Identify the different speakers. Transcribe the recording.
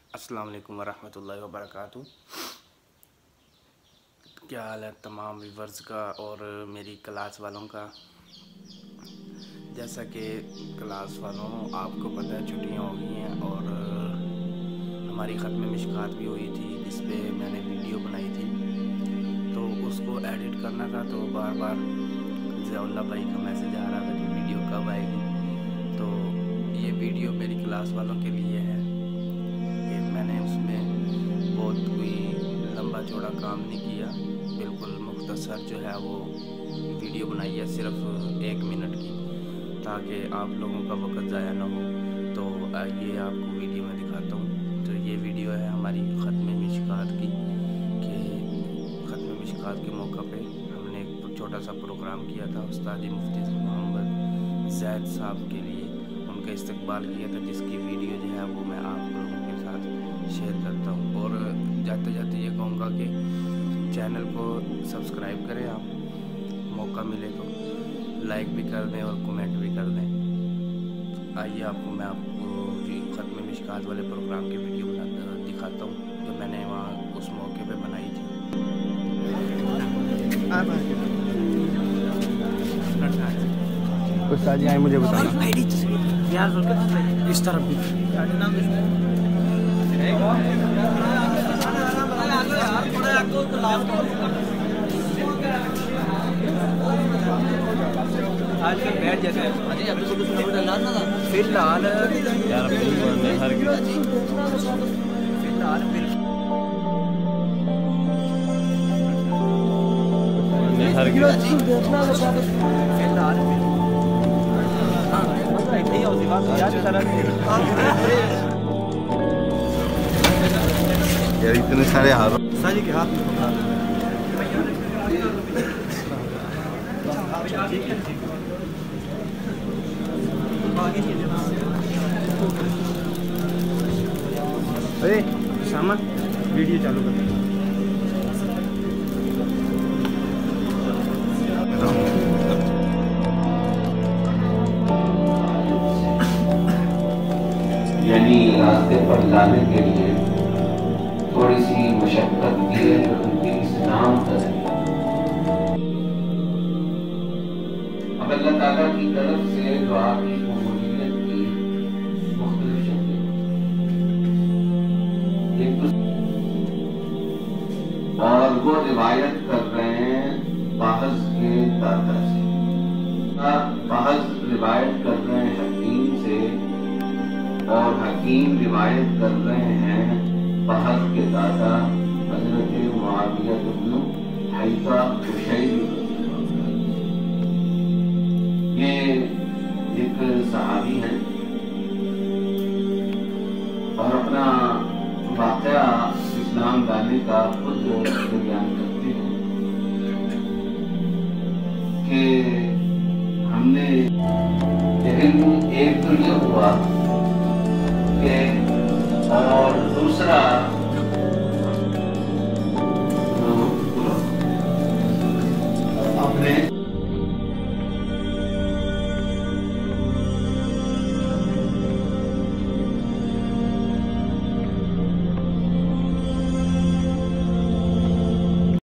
Speaker 1: अस्सलाम वालेकुम वरहमतुल्लाहि वबरकातुहू। क्या हाल है तमाम व्यूवर्स का और मेरी क्लास वालों का। जैसा कि क्लास वालों आपको पता है छुट्टियां हो गई हैं और हमारी ख़त्म मिशकात भी हुई थी जिस पे मैंने वीडियो बनाई थी, तो उसको एडिट करना था। तो बार बार ज़ियाउल्लाह भाई का मैसेज आ रहा था कि वीडियो कब आएगी। तो ये वीडियो मेरी क्लास वालों के लिए है कि मैंने उसमें बहुत कोई लंबा चौड़ा काम नहीं किया, बिल्कुल मुख्तसर जो है वो वीडियो बनाई है, सिर्फ 1 मिनट की, ताकि आप लोगों का वक्त ज़ाया ना हो। तो आइए आपको वीडियो में दिखाता हूँ। तो ये वीडियो है हमारी ख़त्म मिशकात की, कि ख़त्म मिशकात के मौका पे हमने एक छोटा सा प्रोग्राम किया था उस्ताद मुफ्ती मोहम्मद ज़ैद साहब के लिए, उनका इस्तकबाल किया था, जिसकी वीडियो जो है वो मैं आप लोगों के साथ शेयर करता हूँ। और जाते जाते ये कहूँगा कि चैनल को सब्सक्राइब करें, आप मौका मिले तो लाइक भी कर दें और कमेंट भी कर दें। आइए आपको मैं ख़त्म मिशकात वाले प्रोग्राम की वीडियो दिखाता हूँ जो मैंने वहाँ उस मौके पे बनाई थी।
Speaker 2: उस्ताद जी आए मुझे बताइए
Speaker 1: इस तरफ भी
Speaker 3: आजकल बैठ जैसे फिलहाल
Speaker 2: यार इतने सारे हाथ
Speaker 3: साजी के हाथ में
Speaker 1: अरे सामान वीडियो चालू कर।
Speaker 4: यानी रास्ते पर लाने के लिए थोड़ी सी मशक्कत की है जो उनकी इस्लाम करें। अब अल्लाह ताला की तरफ से दुआ की कबूलियत की मुख्तलिफ शक्लें, एक और वो रिवायत कर रहे हैं बाहज के दादा से, बाहज रिवायत कर रहे हैं हकीम से और हकीम रिवायत कर रहे हैं बहस के दादा हजरत मुआविया इब्न हैसा कुशैरी। ये एक सहाबी हैं और अपना वाक़या इस्लाम लाने का खुद बयान करते हैं कि हमने, लेकिन एक तो ये हुआ